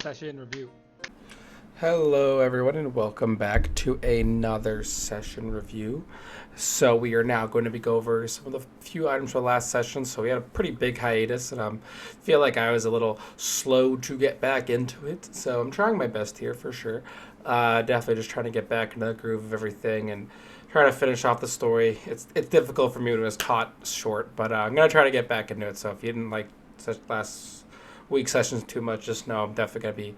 Session review. Hello, everyone, and welcome back to another session review. So we are now going to be go over some of the few items from the last session. So we had a pretty big hiatus, and feel like I was a little slow to get back into it. So I'm trying my best here for sure. Definitely just trying to get back into the groove of everything and try to finish off the story. It's difficult for me when it was caught short, but I'm gonna try to get back into it. So if you didn't like last week's sessions too much, just know I'm definitely gonna be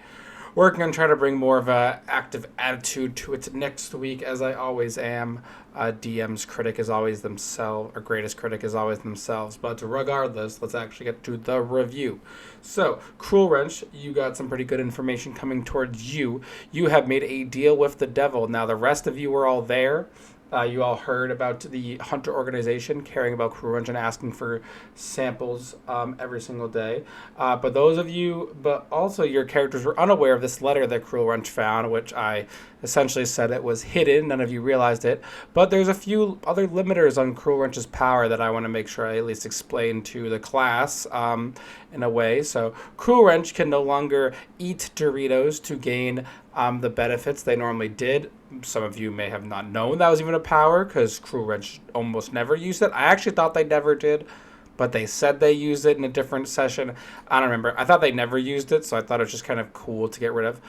working on trying to bring more of a active attitude to it next week, as I always am. DM's critic is always themselves, or greatest critic is always themselves. But regardless, let's actually get to the review. So, Cruel Wrench, you got some pretty good information coming towards you. You have made a deal with the devil. Now, the rest of you were all there. You all heard about the Hunter organization caring about Cruel Wrench and asking for samples every single day. But also your characters were unaware of this letter that Cruel Wrench found, which I essentially said it was hidden. None of you realized it. But there's a few other limiters on Cruel Wrench's power that I want to make sure I at least explain to the class in a way. So Cruel Wrench can no longer eat Doritos to gain the benefits they normally did. Some of you may have not known that was even a power because Cruel Wrench almost never used it. I actually thought they never did, but they said they used it in a different session. I don't remember. I thought they never used it, so I thought it was just kind of cool to get rid of.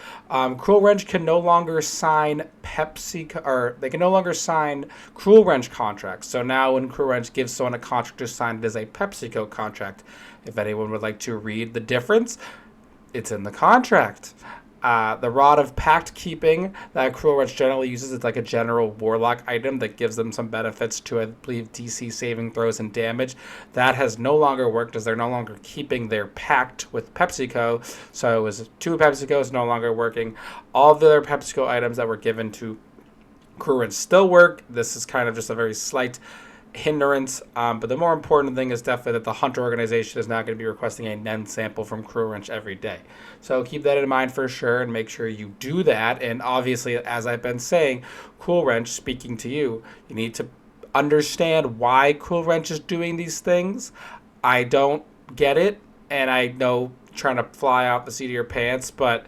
Cruel Wrench can no longer sign they can no longer sign Cruel Wrench contracts. So now when Cruel Wrench gives someone a contract to sign, it is a PepsiCo contract. If anyone would like to read the difference, it's in the contract. The Rod of Pact Keeping that Cruel Wrench generally uses is like a general warlock item that gives them some benefits to, I believe, DC saving throws and damage. That has no longer worked as they're no longer keeping their pact with PepsiCo. So it was two PepsiCos no longer working. All the other PepsiCo items that were given to Cruel Wrench still work. This is kind of just a very slight hindrance, but the more important thing is definitely that the Hunter organization is now going to be requesting a NEN sample from Cruel Wrench every day. So keep that in mind for sure and make sure you do that. And obviously, as I've been saying, Cruel Wrench, speaking to you, you need to understand why Cruel Wrench is doing these things. I don't get it, and I know trying to fly out the seat of your pants, but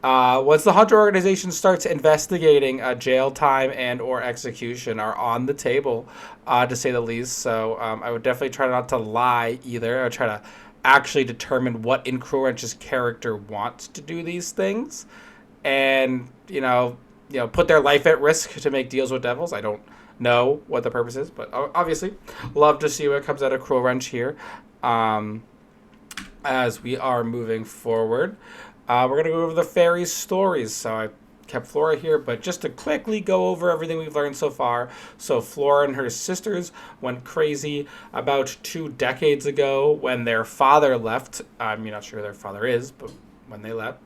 once the Hunter organization starts investigating, jail time and or execution are on the table, to say the least. So I would definitely try not to lie either. I would try to actually determine what in Cruel Wrench's character wants to do these things, and put their life at risk to make deals with devils. I don't know what the purpose is, but obviously, love to see what comes out of Cruel Wrench here. As we are moving forward. We're going to go over the fairies' stories. So I kept Flora here, but just to quickly go over everything we've learned so far. So Flora and her sisters went crazy about 2 decades ago when their father left. I'm not sure who their father is, but when they left.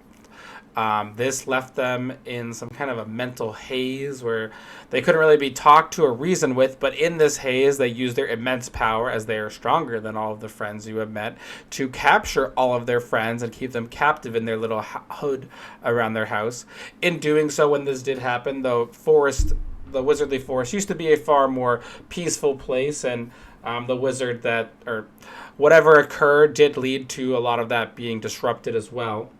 This left them in some kind of a mental haze where they couldn't really be talked to or reasoned with, but in this haze, they used their immense power, as they are stronger than all of the friends you have met, to capture all of their friends and keep them captive in their little hood around their house. In doing so, when this did happen, the Wizardly Forest used to be a far more peaceful place, and whatever occurred did lead to a lot of that being disrupted as well.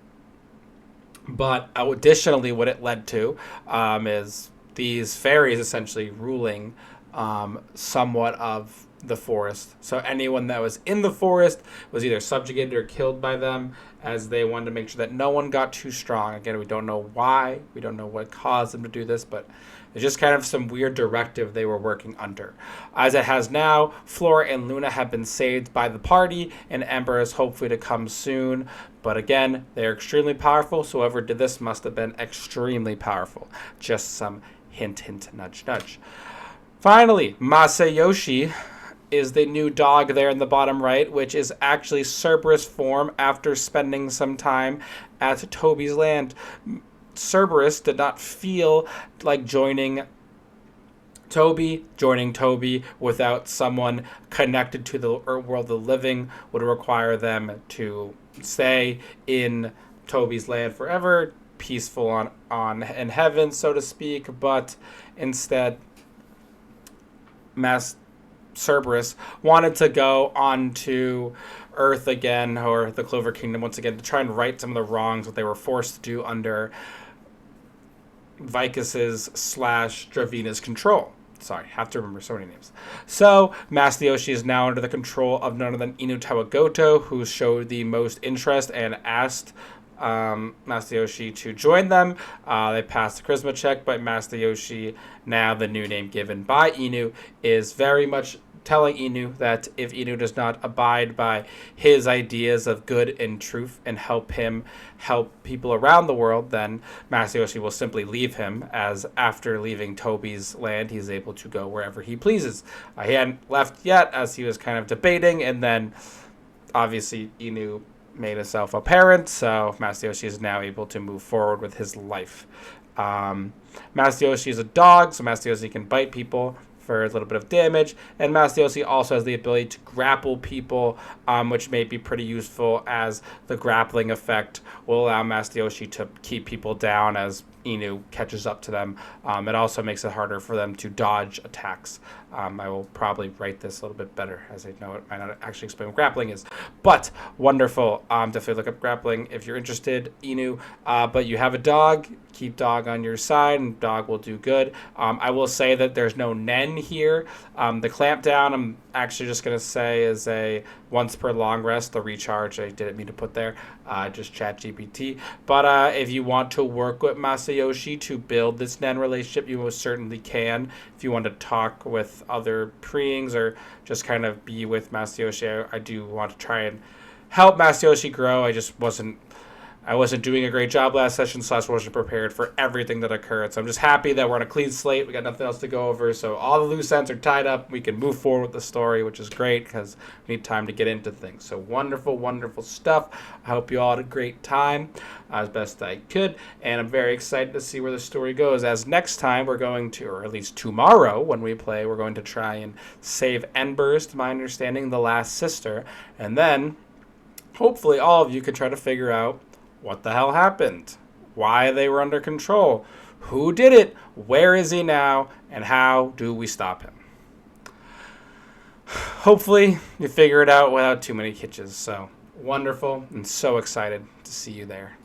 But additionally, what it led to is these fairies essentially ruling somewhat of the forest. So anyone that was in the forest was either subjugated or killed by them, as they wanted to make sure that no one got too strong. Again, we don't know why. We don't know what caused them to do this, but it's just kind of some weird directive they were working under. As it has now, Flora and Luna have been saved by the party, and Ember is hopefully to come soon. But again, they are extremely powerful, so whoever did this must have been extremely powerful. Just some hint, hint, nudge, nudge. Finally, Masayoshi is the new dog there in the bottom right, which is actually Cerberus form after spending some time at Toby's land. Cerberus did not feel like joining Toby without someone connected to the world of the living would require them to stay in Toby's land forever, peaceful in heaven, so to speak. But instead, Cerberus wanted to go onto Earth again, or the Clover Kingdom once again, to try and right some of the wrongs that they were forced to do under Vicus's / Dravina's control. Sorry, have to remember so many names. So, Master Yoshi is now under the control of none other than Inu Tawagoto, who showed the most interest and asked Master Yoshi to join them. They passed the charisma check, but Master Yoshi, now the new name given by Inu, is very much telling Inu that if Inu does not abide by his ideas of good and truth and help him help people around the world, then Master Yoshi will simply leave him, as after leaving Toby's land, he's able to go wherever he pleases. He hadn't left yet, as he was kind of debating, and then obviously Inu made himself apparent, so Master Yoshi is now able to move forward with his life. Master Yoshi is a dog, so Master Yoshi can bite people for a little bit of damage, and Master Yoshi also has the ability to grapple people, which may be pretty useful, as the grappling effect will allow Master Yoshi to keep people down as Inu catches up to them. It also makes it harder for them to dodge attacks. I will probably write this a little bit better, as I know it might not actually explain what grappling is. But wonderful. Definitely look up grappling if you're interested, Inu. But you have a dog. Keep dog on your side, and dog will do good. I will say that there's no Nen here. The clamp down, I'm actually just going to say, is a once per long rest. The recharge, I didn't mean to put there. Just chat GPT. But if you want to work with Masayoshi to build this Nen relationship, you most certainly can. If you want to talk with other preings or just kind of be with Masayoshi, I do want to try and help Masayoshi grow. I wasn't doing a great job last session, / wasn't prepared for everything that occurred. So I'm just happy that we're on a clean slate. We got nothing else to go over. So all the loose ends are tied up. We can move forward with the story, which is great because we need time to get into things. So wonderful, wonderful stuff. I hope you all had a great time as best I could. And I'm very excited to see where the story goes. As next time we're going to, or at least tomorrow when we play, we're going to try and save Embers, to my understanding, the last sister. And then hopefully all of you can try to figure out what the hell happened, why they were under control, who did it, where is he now, and how do we stop him. Hopefully you figure it out without too many hitches. So wonderful, and so excited to see you there.